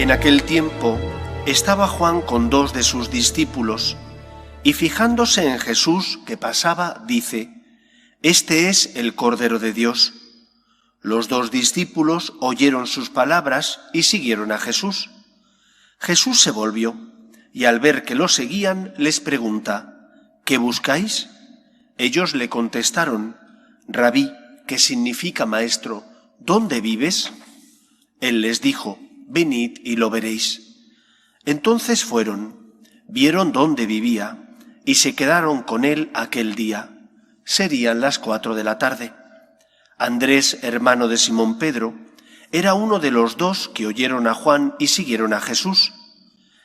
En aquel tiempo estaba Juan con 2 de sus discípulos, y fijándose en Jesús que pasaba, dice: «Este es el Cordero de Dios». Los 2 discípulos oyeron sus palabras y siguieron a Jesús. Jesús se volvió, y al ver que lo seguían, les pregunta: «¿Qué buscáis?». Ellos le contestaron: «Rabí», que significa maestro, «¿dónde vives?». Él les dijo: «Venid y lo veréis». Entonces fueron, vieron dónde vivía, y se quedaron con él aquel día. Serían las 4 de la tarde. Andrés, hermano de Simón Pedro, era uno de los 2 que oyeron a Juan y siguieron a Jesús.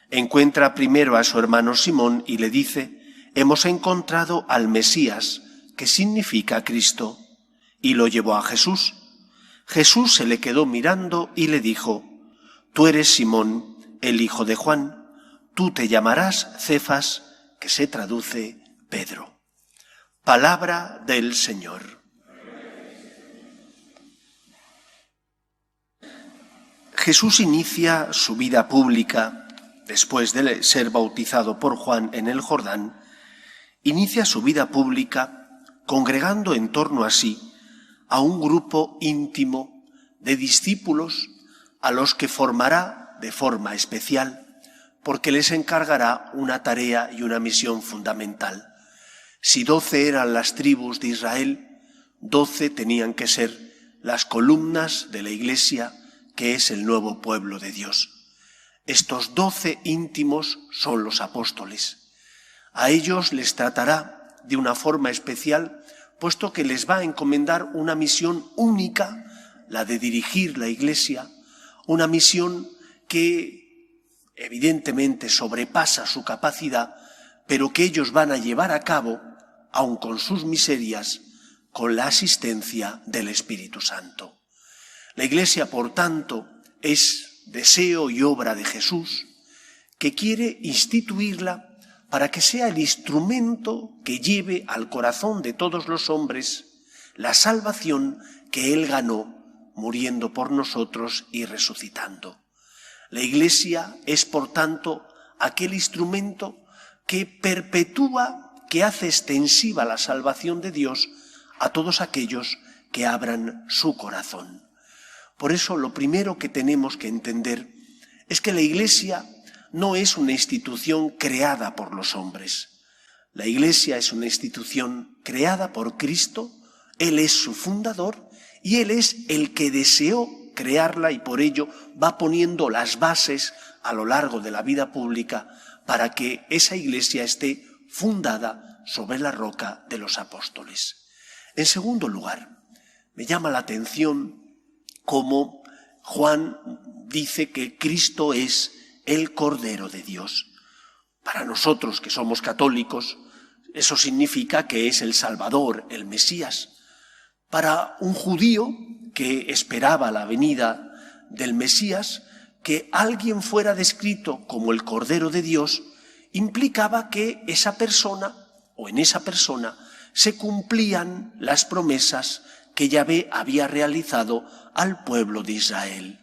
Encuentra primero a su hermano Simón y le dice: «Hemos encontrado al Mesías», que significa Cristo, y lo llevó a Jesús. Jesús se le quedó mirando y le dijo: «Tú eres Simón, el hijo de Juan, tú te llamarás Cefas», que se traduce Pedro. Palabra del Señor. Jesús inicia su vida pública, después de ser bautizado por Juan en el Jordán, inicia su vida pública congregando en torno a sí a un grupo íntimo de discípulos a los que formará de forma especial, porque les encargará una tarea y una misión fundamental. Si 12 eran las tribus de Israel, 12 tenían que ser las columnas de la Iglesia, que es el nuevo pueblo de Dios. Estos 12 íntimos son los apóstoles. A ellos les tratará de una forma especial, puesto que les va a encomendar una misión única, la de dirigir la Iglesia, una misión que evidentemente sobrepasa su capacidad, pero que ellos van a llevar a cabo, aun con sus miserias, con la asistencia del Espíritu Santo. La Iglesia, por tanto, es deseo y obra de Jesús, que quiere instituirla para que sea el instrumento que lleve al corazón de todos los hombres la salvación que Él ganó muriendo por nosotros y resucitando. La Iglesia es, por tanto, aquel instrumento que perpetúa, que hace extensiva la salvación de Dios a todos aquellos que abran su corazón. Por eso lo primero que tenemos que entender es que la Iglesia no es una institución creada por los hombres. La Iglesia es una institución creada por Cristo, Él es su fundador y Él es el que deseó crearla y por ello va poniendo las bases a lo largo de la vida pública para que esa Iglesia esté fundada sobre la roca de los apóstoles. En segundo lugar, me llama la atención cómo Juan dice que Cristo es el Cordero de Dios. Para nosotros que somos católicos, eso significa que es el Salvador, el Mesías. Para un judío que esperaba la venida del Mesías, que alguien fuera descrito como el Cordero de Dios, implicaba que esa persona, o en esa persona, se cumplían las promesas que Yahvé había realizado al pueblo de Israel.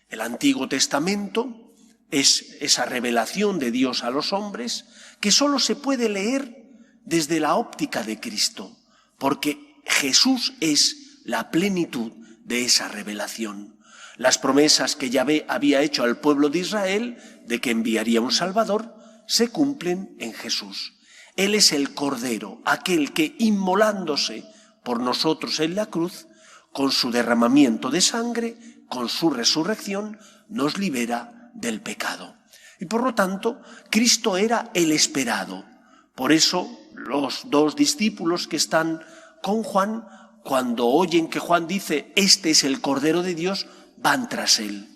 El Antiguo Testamento es esa revelación de Dios a los hombres que solo se puede leer desde la óptica de Cristo, porque Jesús es la plenitud de esa revelación. Las promesas que Yahvé había hecho al pueblo de Israel de que enviaría un Salvador se cumplen en Jesús. Él es el Cordero, aquel que inmolándose por nosotros en la cruz, con su derramamiento de sangre, con su resurrección, nos libera del pecado. Y por lo tanto, Cristo era el esperado. Por eso los 2 discípulos que están con Juan, cuando oyen que Juan dice, este es el Cordero de Dios, van tras él,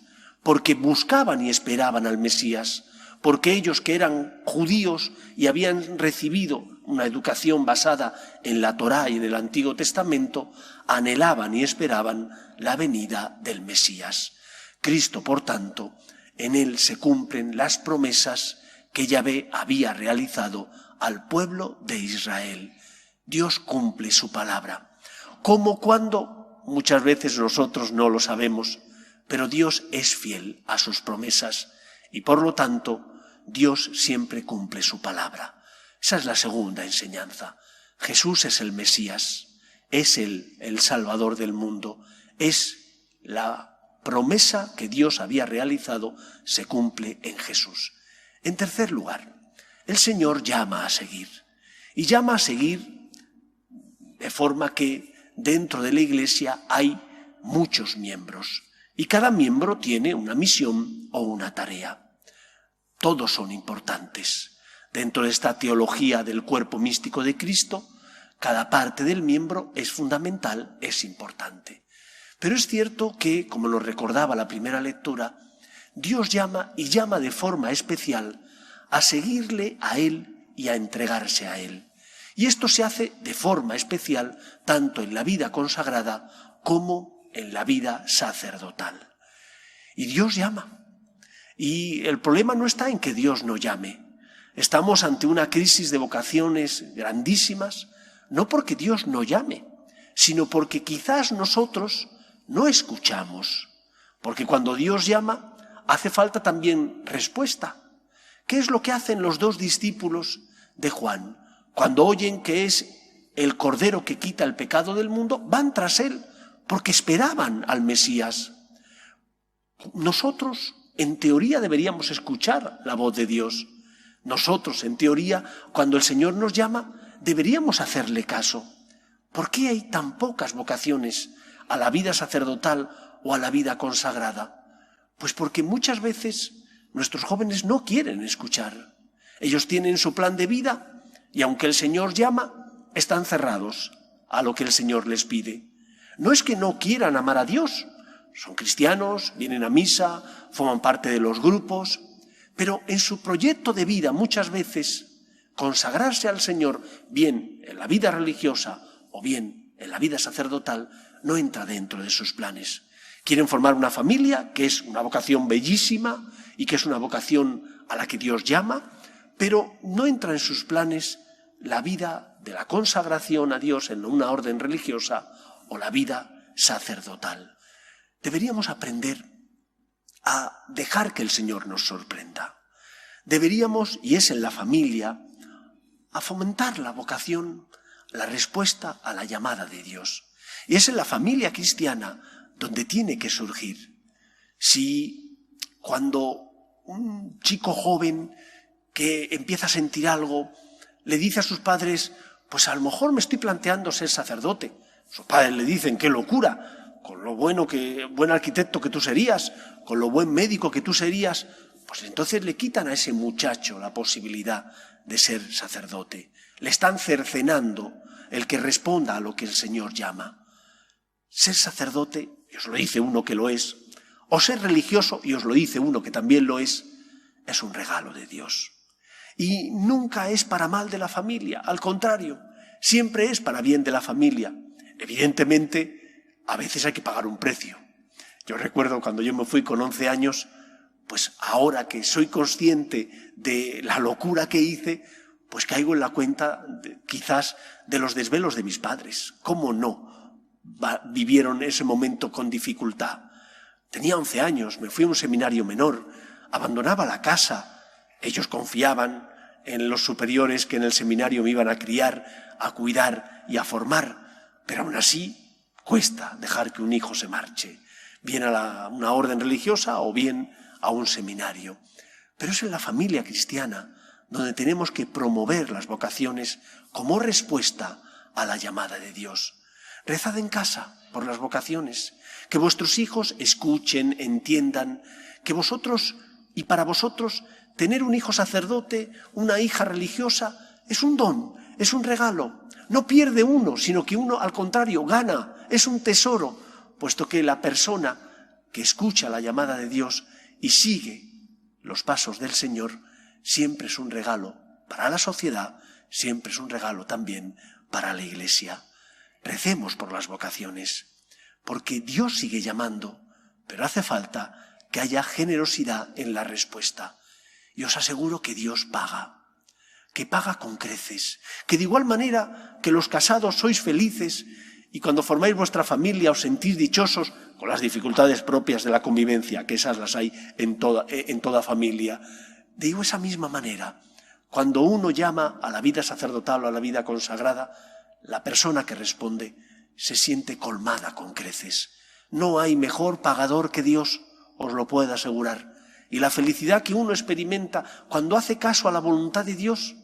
porque buscaban y esperaban al Mesías, porque ellos que eran judíos y habían recibido una educación basada en la Torá y en el Antiguo Testamento, anhelaban y esperaban la venida del Mesías. Cristo, por tanto, en él se cumplen las promesas que Yahvé había realizado al pueblo de Israel. Dios cumple su palabra. Como cuando, muchas veces nosotros no lo sabemos, pero Dios es fiel a sus promesas y por lo tanto Dios siempre cumple su palabra. Esa es la segunda enseñanza. Jesús es el Mesías, es el Salvador del mundo, es la promesa que Dios había realizado, se cumple en Jesús. En tercer lugar, el Señor llama a seguir, y llama a seguir de forma que dentro de la Iglesia hay muchos miembros, y cada miembro tiene una misión o una tarea. Todos son importantes. Dentro de esta teología del cuerpo místico de Cristo, cada parte del miembro es fundamental, es importante. Pero es cierto que, como nos recordaba la primera lectura, Dios llama y llama de forma especial a seguirle a Él y a entregarse a Él. Y esto se hace de forma especial tanto en la vida consagrada como en la vida sacerdotal. Y Dios llama. Y el problema no está en que Dios no llame. Estamos ante una crisis de vocaciones grandísimas, no porque Dios no llame, sino porque quizás nosotros no escuchamos. Porque cuando Dios llama, hace falta también respuesta. ¿Qué es lo que hacen los dos discípulos de Juan? Cuando oyen que es el Cordero que quita el pecado del mundo, van tras él, porque esperaban al Mesías. Nosotros, en teoría, deberíamos escuchar la voz de Dios. Nosotros, en teoría, cuando el Señor nos llama, deberíamos hacerle caso. ¿Por qué hay tan pocas vocaciones a la vida sacerdotal o a la vida consagrada? Pues porque muchas veces nuestros jóvenes no quieren escuchar. Ellos tienen su plan de vida y aunque el Señor llama, están cerrados a lo que el Señor les pide. No es que no quieran amar a Dios, son cristianos, vienen a misa, forman parte de los grupos, pero en su proyecto de vida muchas veces consagrarse al Señor, bien en la vida religiosa o bien en la vida sacerdotal, no entra dentro de sus planes. Quieren formar una familia, que es una vocación bellísima y que es una vocación a la que Dios llama, pero no entra en sus planes la vida de la consagración a Dios en una orden religiosa o la vida sacerdotal. Deberíamos aprender a dejar que el Señor nos sorprenda. Deberíamos, y es en la familia, a fomentar la vocación, la respuesta a la llamada de Dios. Y es en la familia cristiana donde tiene que surgir. Si cuando un chico joven que empieza a sentir algo le dice a sus padres, pues a lo mejor me estoy planteando ser sacerdote, sus padres le dicen, qué locura, con lo buen arquitecto que tú serías, con lo buen médico que tú serías, pues entonces le quitan a ese muchacho la posibilidad de ser sacerdote. Le están cercenando el que responda a lo que el Señor llama. Ser sacerdote, y os lo dice uno que lo es, o ser religioso, y os lo dice uno que también lo es un regalo de Dios. Y nunca es para mal de la familia, al contrario, siempre es para bien de la familia. Evidentemente, a veces hay que pagar un precio. Yo recuerdo cuando yo me fui con 11 años, pues ahora que soy consciente de la locura que hice, pues caigo en la cuenta quizás de los desvelos de mis padres. ¿Cómo no vivieron ese momento con dificultad? Tenía 11 años, me fui a un seminario menor, abandonaba la casa. Ellos confiaban en los superiores que en el seminario me iban a criar, a cuidar y a formar. Pero aún así cuesta dejar que un hijo se marche, bien a una orden religiosa o bien a un seminario. Pero es en la familia cristiana donde tenemos que promover las vocaciones como respuesta a la llamada de Dios. Rezad en casa por las vocaciones, que vuestros hijos escuchen, entiendan, que vosotros y para vosotros tener un hijo sacerdote, una hija religiosa, es un don, es un regalo. No pierde uno, sino que uno al contrario gana, es un tesoro, puesto que la persona que escucha la llamada de Dios y sigue los pasos del Señor, siempre es un regalo para la sociedad, siempre es un regalo también para la Iglesia. Recemos por las vocaciones, porque Dios sigue llamando, pero hace falta que haya generosidad en la respuesta. Y os aseguro que Dios paga, que paga con creces, que de igual manera que los casados sois felices Y cuando formáis vuestra familia os sentís dichosos con las dificultades propias de la convivencia, que esas las hay en toda familia. De esa misma manera, cuando uno llama a la vida sacerdotal o a la vida consagrada, la persona que responde se siente colmada con creces. No hay mejor pagador que Dios, os lo puedo asegurar. Y la felicidad que uno experimenta cuando hace caso a la voluntad de Dios,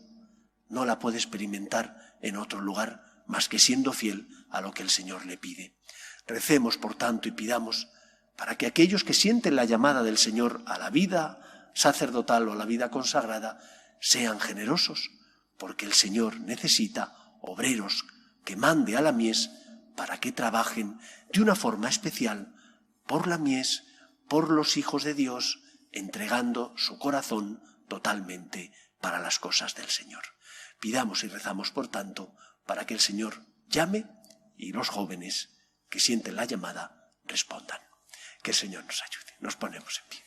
no la puede experimentar en otro lugar más que siendo fiel a lo que el Señor le pide. Recemos, por tanto, y pidamos para que aquellos que sienten la llamada del Señor a la vida sacerdotal o a la vida consagrada sean generosos, porque el Señor necesita obreros que mande a la mies para que trabajen de una forma especial por la mies, por los hijos de Dios, entregando su corazón totalmente para las cosas del Señor. Pidamos y rezamos, por tanto, para que el Señor llame y los jóvenes que sienten la llamada respondan. Que el Señor nos ayude. Nos ponemos en pie.